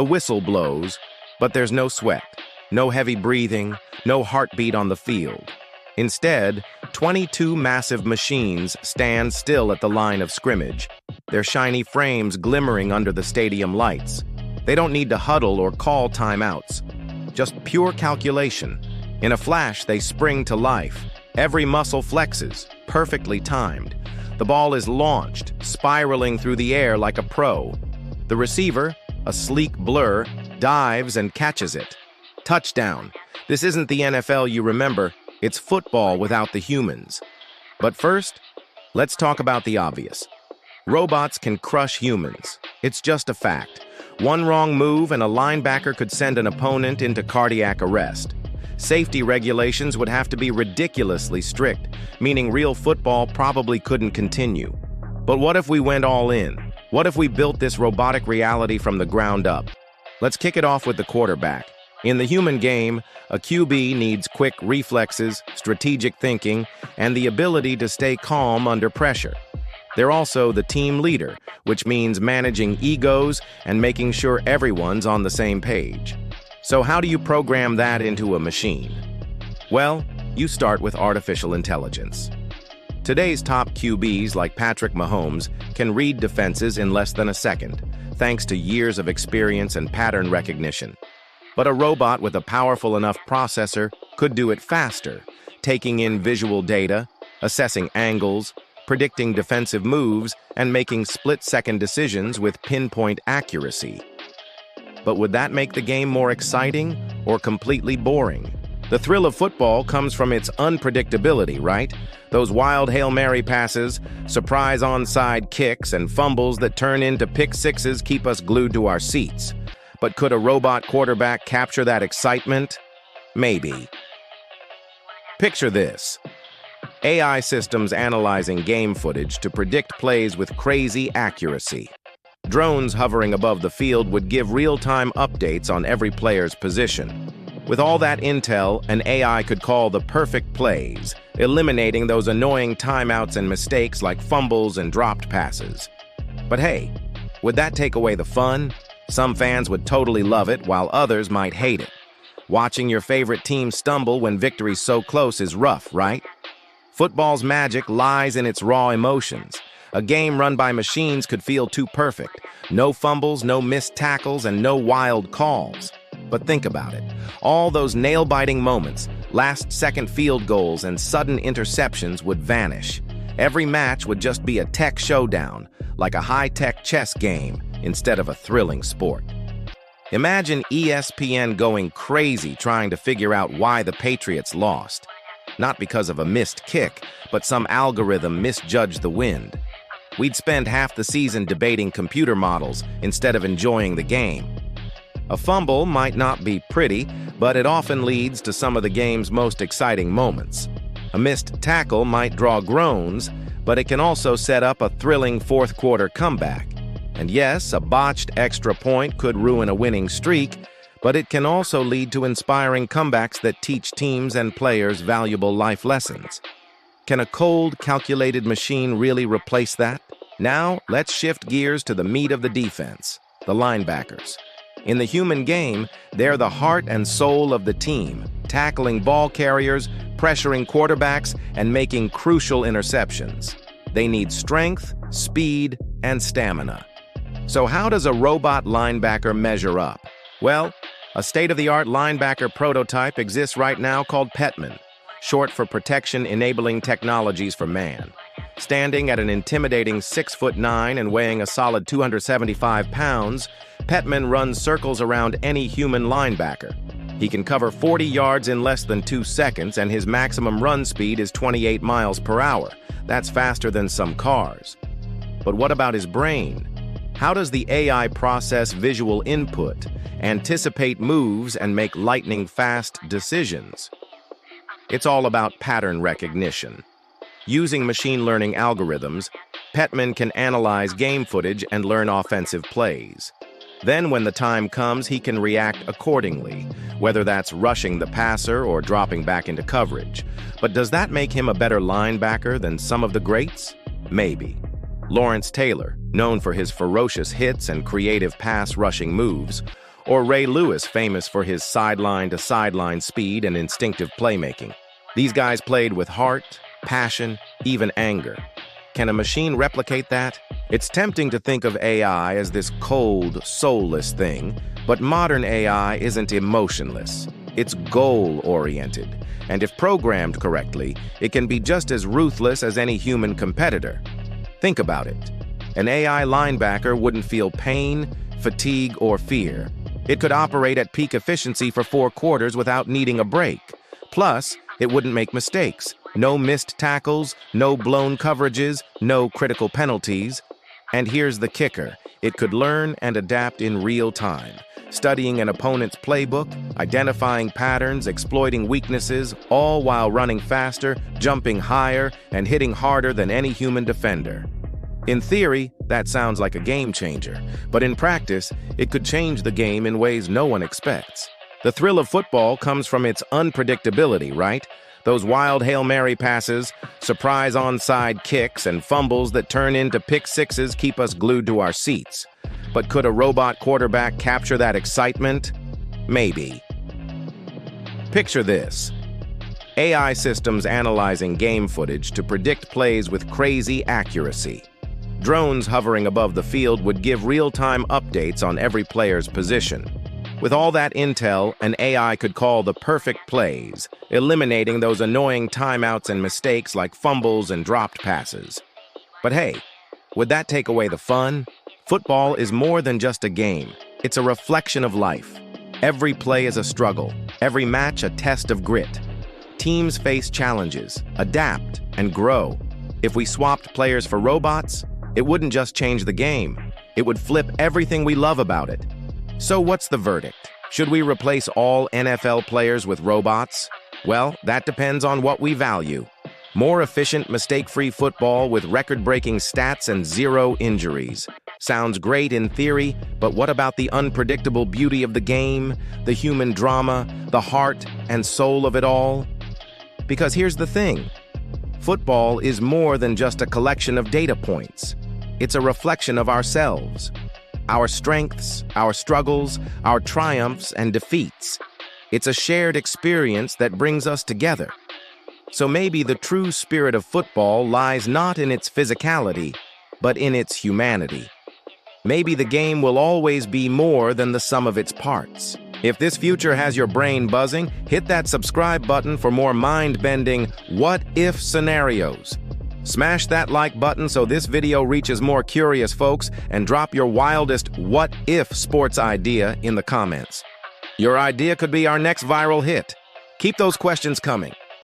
The whistle blows, but there's no sweat, no heavy breathing, no heartbeat on the field. Instead, 22 massive machines stand still at the line of scrimmage, their shiny frames glimmering under the stadium lights. They don't need to huddle or call timeouts. Just pure calculation. In a flash, they spring to life. Every muscle flexes, perfectly timed. The ball is launched, spiraling through the air like a pro. The receiver, a sleek blur, dives and catches it. Touchdown. This isn't the NFL you remember. It's football without the humans. But first, let's talk about the obvious. Robots can crush humans. It's just a fact. One wrong move and a linebacker could send an opponent into cardiac arrest. Safety regulations would have to be ridiculously strict, meaning real football probably couldn't continue. But what if we went all in? What if we built this robotic reality from the ground up? Let's kick it off with the quarterback. In the human game, a QB needs quick reflexes, strategic thinking, and the ability to stay calm under pressure. They're also the team leader, which means managing egos and making sure everyone's on the same page. So how do you program that into a machine? Well, you start with artificial intelligence. Today's top QBs like Patrick Mahomes can read defenses in less than a second, thanks to years of experience and pattern recognition. But a robot with a powerful enough processor could do it faster, taking in visual data, assessing angles, predicting defensive moves, and making split-second decisions with pinpoint accuracy. But would that make the game more exciting or completely boring? The thrill of football comes from its unpredictability, right? Those wild Hail Mary passes, surprise onside kicks, and fumbles that turn into pick sixes keep us glued to our seats. But could a robot quarterback capture that excitement? Maybe. Picture this. AI systems analyzing game footage to predict plays with crazy accuracy. Drones hovering above the field would give real-time updates on every player's position. With all that intel, an AI could call the perfect plays, eliminating those annoying timeouts and mistakes like fumbles and dropped passes. But hey, would that take away the fun? Some fans would totally love it, while others might hate it. Watching your favorite team stumble when victory's so close is rough, right? Football's magic lies in its raw emotions. A game run by machines could feel too perfect. No fumbles, no missed tackles, and no wild calls. But think about it. All those nail-biting moments, last-second field goals, and sudden interceptions would vanish. Every match would just be a tech showdown, like a high-tech chess game, instead of a thrilling sport. Imagine ESPN going crazy trying to figure out why the Patriots lost. Not because of a missed kick, but some algorithm misjudged the wind. We'd spend half the season debating computer models instead of enjoying the game. A fumble might not be pretty, but it often leads to some of the game's most exciting moments. A missed tackle might draw groans, but it can also set up a thrilling fourth-quarter comeback. And yes, a botched extra point could ruin a winning streak, but it can also lead to inspiring comebacks that teach teams and players valuable life lessons. Can a cold, calculated machine really replace that? Now, let's shift gears to the meat of the defense, the linebackers. In the human game, they're the heart and soul of the team, tackling ball carriers, pressuring quarterbacks, and making crucial interceptions. They need strength, speed, and stamina. So how does a robot linebacker measure up? Well, a state-of-the-art linebacker prototype exists right now called Petman, short for Protection Enabling Technologies for Man. Standing at an intimidating 6'9" and weighing a solid 275 pounds, Petman runs circles around any human linebacker. He can cover 40 yards in less than 2 seconds, and his maximum run speed is 28 miles per hour. That's faster than some cars. But what about his brain? How does the AI process visual input, anticipate moves, and make lightning-fast decisions? It's all about pattern recognition. Using machine learning algorithms, Petman can analyze game footage and learn offensive plays. Then when the time comes, he can react accordingly, whether that's rushing the passer or dropping back into coverage. But does that make him a better linebacker than some of the greats? Maybe. Lawrence Taylor, known for his ferocious hits and creative pass-rushing moves, or Ray Lewis, famous for his sideline-to-sideline speed and instinctive playmaking. These guys played with heart, passion, even anger. Can a machine replicate that? It's tempting to think of AI as this cold, soulless thing, but modern AI isn't emotionless. It's goal-oriented, and if programmed correctly, it can be just as ruthless as any human competitor. Think about it. An AI linebacker wouldn't feel pain, fatigue, or fear. It could operate at peak efficiency for 4 quarters without needing a break. Plus, it wouldn't make mistakes. No missed tackles, no blown coverages, no critical penalties. And here's the kicker. It could learn and adapt in real time, studying an opponent's playbook, identifying patterns, exploiting weaknesses, all while running faster, jumping higher, and hitting harder than any human defender. In theory, that sounds like a game changer, but in practice, it could change the game in ways no one expects. The thrill of football comes from its unpredictability, right? Those wild Hail Mary passes, surprise onside kicks, and fumbles that turn into pick sixes keep us glued to our seats. But could a robot quarterback capture that excitement? Maybe. Picture this. AI systems analyzing game footage to predict plays with crazy accuracy. Drones hovering above the field would give real-time updates on every player's position. With all that intel, an AI could call the perfect plays, eliminating those annoying timeouts and mistakes like fumbles and dropped passes. But hey, would that take away the fun? Football is more than just a game. It's a reflection of life. Every play is a struggle, every match a test of grit. Teams face challenges, adapt, and grow. If we swapped players for robots, it wouldn't just change the game. It would flip everything we love about it. So what's the verdict? Should we replace all NFL players with robots? Well, that depends on what we value. More efficient, mistake-free football with record-breaking stats and 0 injuries. Sounds great in theory, but what about the unpredictable beauty of the game, the human drama, the heart and soul of it all? Because here's the thing. Football is more than just a collection of data points. It's a reflection of ourselves. Our strengths, our struggles, our triumphs and defeats. It's a shared experience that brings us together. So maybe the true spirit of football lies not in its physicality, but in its humanity. Maybe the game will always be more than the sum of its parts. If this future has your brain buzzing, hit that subscribe button for more mind-bending what-if scenarios. Smash that like button so this video reaches more curious folks, and drop your wildest what-if sports idea in the comments. Your idea could be our next viral hit. Keep those questions coming.